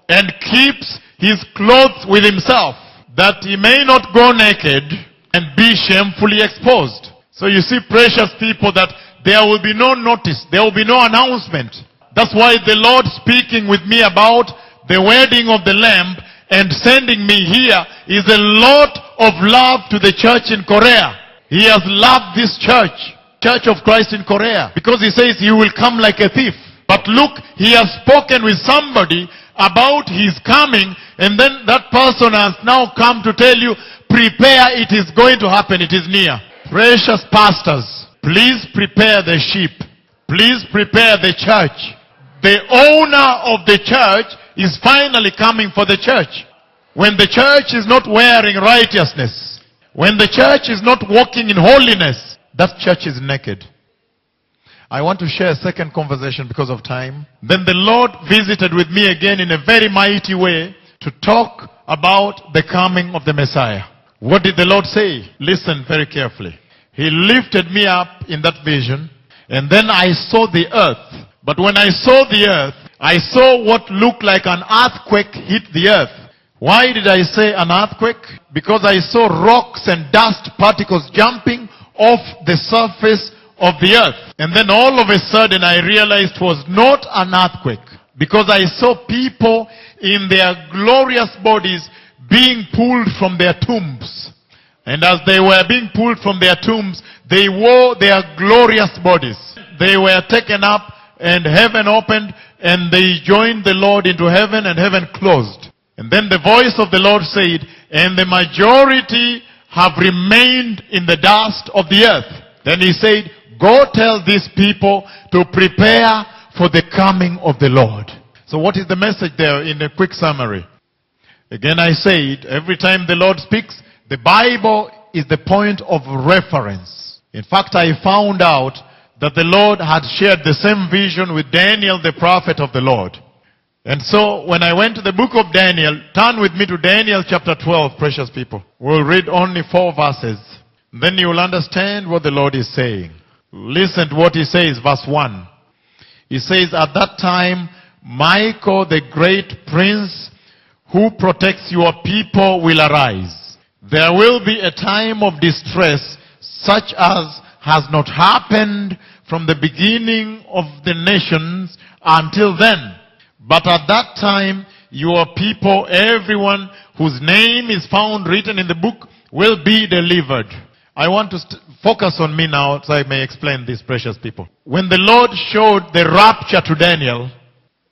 and keeps his clothes with himself, that he may not go naked and be shamefully exposed. So you see, precious people, that there will be no notice, there will be no announcement. That's why the Lord speaking with me about the wedding of the Lamb and sending me here is a lot of love to the church in Korea. He has loved this church of Christ in Korea, because he says he will come like a thief. But look, he has spoken with somebody about his coming, and then that person has now come to tell you, prepare, it is going to happen, it is near. Precious pastors, please prepare the sheep. Please prepare the church. The owner of the church is finally coming for the church. When the church is not wearing righteousness, when the church is not walking in holiness, that church is naked. I want to share a second conversation because of time. Then the Lord visited with me again in a very mighty way to talk about the coming of the Messiah. What did the Lord say? Listen very carefully. He lifted me up in that vision, and then I saw the earth. But when I saw the earth, I saw what looked like an earthquake hit the earth. Why did I say an earthquake? Because I saw rocks and dust particles jumping off the surface of the earth. And then all of a sudden I realized it was not an earthquake, because I saw people in their glorious bodies being pulled from their tombs. And as they were being pulled from their tombs, they wore their glorious bodies. They were taken up and heaven opened, and they joined the Lord into heaven, and heaven closed. And then the voice of the Lord said, and the majority have remained in the dust of the earth. Then he said, go tell these people to prepare for the coming of the Lord. So what is the message there in a quick summary? Again I said, every time the Lord speaks, the Bible is the point of reference. In fact, I found out that the Lord had shared the same vision with Daniel, the prophet of the Lord. And so when I went to the book of Daniel, turn with me to Daniel chapter 12, precious people. We'll read only 4 verses. Then you will understand what the Lord is saying. Listen to what he says, verse 1. He says, at that time, Michael, the great prince who protects your people, will arise. There will be a time of distress such as has not happened from the beginning of the nations until then. But at that time, your people, everyone whose name is found written in the book, will be delivered. I want to focus on me now so I may explain this, precious people. When the Lord showed the rapture to Daniel,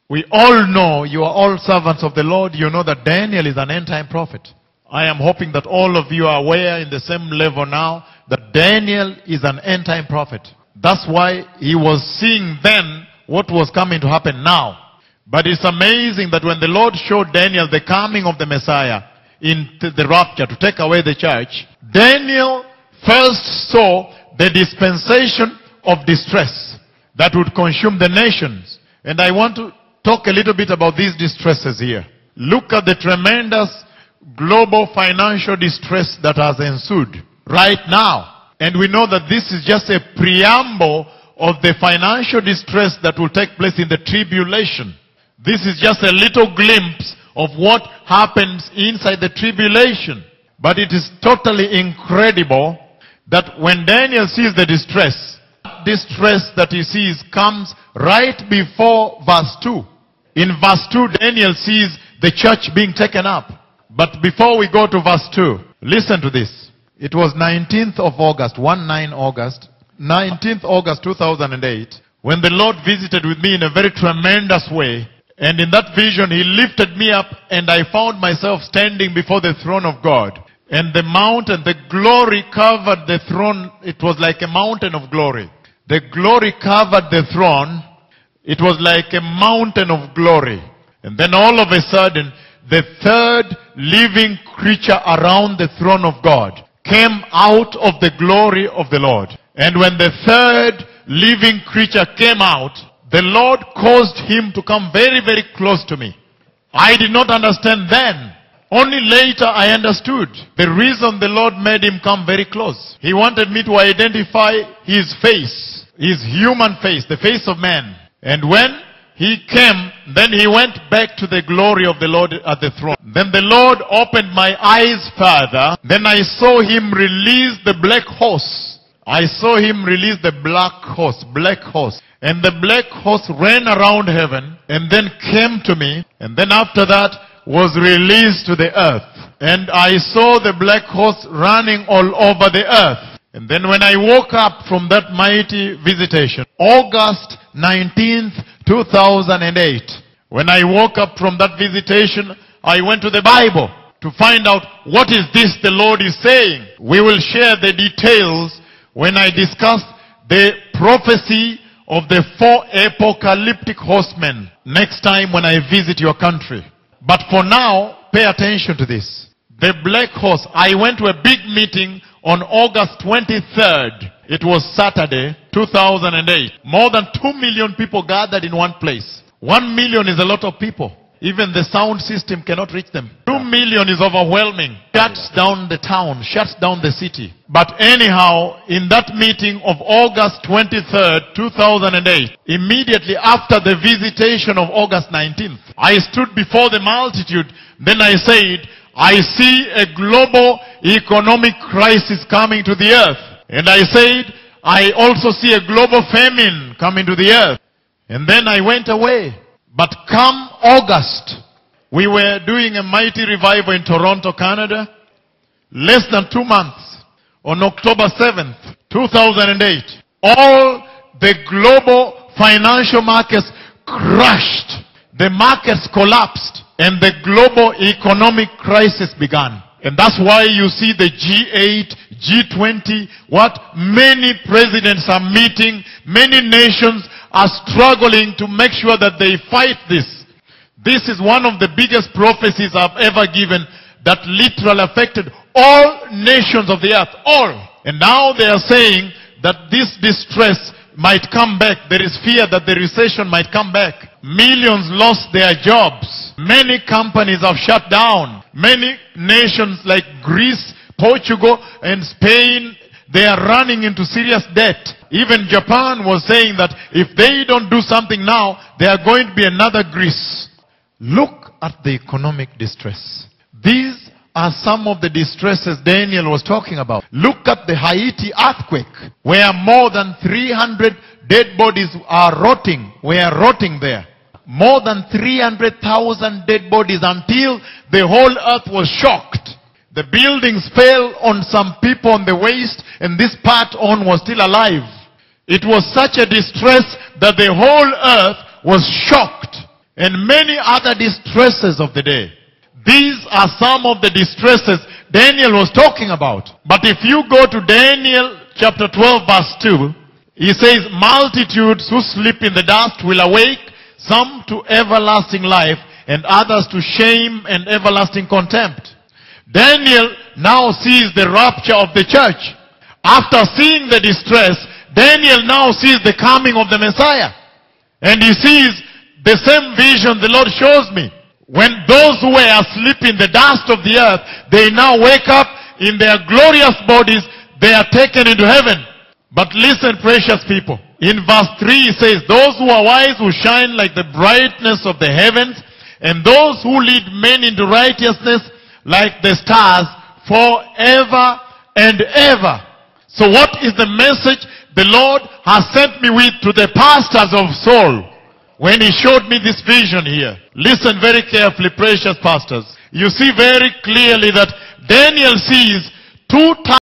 we all know, you are all servants of the Lord, you know that Daniel is an end-time prophet. I am hoping that all of you are aware in the same level now that Daniel is an end-time prophet. That's why he was seeing then what was coming to happen now. But it's amazing that when the Lord showed Daniel the coming of the Messiah in the rapture to take away the church, Daniel first saw the dispensation of distress that would consume the nations. And I want to talk a little bit about these distresses here. Look at the tremendous global financial distress that has ensued right now. And we know that this is just a preamble of the financial distress that will take place in the tribulation. This is just a little glimpse of what happens inside the tribulation. But it is totally incredible that when Daniel sees the distress that he sees comes right before verse 2. In verse 2, Daniel sees the church being taken up. But before we go to verse 2, listen to this. It was 19th of August, 19th August 2008, when the Lord visited with me in a very tremendous way. And in that vision, he lifted me up, and I found myself standing before the throne of God. And the mountain, the glory covered the throne. It was like a mountain of glory. The glory covered the throne. It was like a mountain of glory. And then all of a sudden, the third living creature around the throne of God came out of the glory of the Lord. And when the third living creature came out, the Lord caused him to come very, very close to me. I did not understand then. Only later I understood the reason the Lord made him come very close. He wanted me to identify his face, his human face, the face of man. And when he came, then he went back to the glory of the Lord at the throne. Then the Lord opened my eyes further. Then I saw him release the black horse. I saw him release the black horse. And the black horse ran around heaven and then came to me. And then after that was released to the earth. And I saw the black horse running all over the earth. And then when I woke up from that mighty visitation, August 19th, 2008, when I woke up from that visitation, I went to the Bible to find out what is this the Lord is saying. We will share the details when I discuss the prophecy of the 4 apocalyptic horsemen next time when I visit your country. But for now, pay attention to this. The black horse, I went to a big meeting on August 23rd. It was Saturday, 2008. More than 2 million people gathered in one place. 1 million is a lot of people. Even the sound system cannot reach them. 2 million is overwhelming. Shuts down the town, shuts down the city. But anyhow, in that meeting of August 23rd, 2008, immediately after the visitation of August 19th, I stood before the multitude. Then I said, I see a global economic crisis coming to the earth. And I said, I also see a global famine coming to the earth. And then I went away. But come August, we were doing a mighty revival in Toronto, Canada. Less than 2 months, on October 7th, 2008, all the global financial markets crashed. The markets collapsed. And the global economic crisis began. And that's why you see the G8, G20, many presidents are meeting, many nations are struggling to make sure that they fight this. This is one of the biggest prophecies I've ever given that literally affected all nations of the earth, all. And now they are saying that this distress might come back. There is fear that the recession might come back. Millions lost their jobs. Many companies have shut down. Many nations like Greece, Portugal, and Spain, they are running into serious debt. Even Japan was saying that if they don't do something now, there are going to be another Greece. Look at the economic distress. These are some of the distresses Daniel was talking about. Look at the Haiti earthquake, where more than 300 dead bodies are rotting. We are rotting there. More than 300,000 dead bodies until the whole earth was shocked. The buildings fell on some people on the waist, and this part on was still alive. It was such a distress that the whole earth was shocked. And many other distresses of the day. These are some of the distresses Daniel was talking about. But if you go to Daniel chapter 12 verse 2, he says, multitudes who sleep in the dust will awake, some to everlasting life, and others to shame and everlasting contempt. Daniel now sees the rapture of the church. After seeing the distress, Daniel now sees the coming of the Messiah. And he sees the same vision the Lord shows me. When those who were asleep in the dust of the earth, they now wake up in their glorious bodies, they are taken into heaven. But listen, precious people. In verse 3 it says, those who are wise will shine like the brightness of the heavens, and those who lead men into righteousness like the stars forever and ever. So what is the message the Lord has sent me with to the pastors of Seoul? When he showed me this vision here, listen very carefully, precious pastors. You see very clearly that Daniel sees 2 times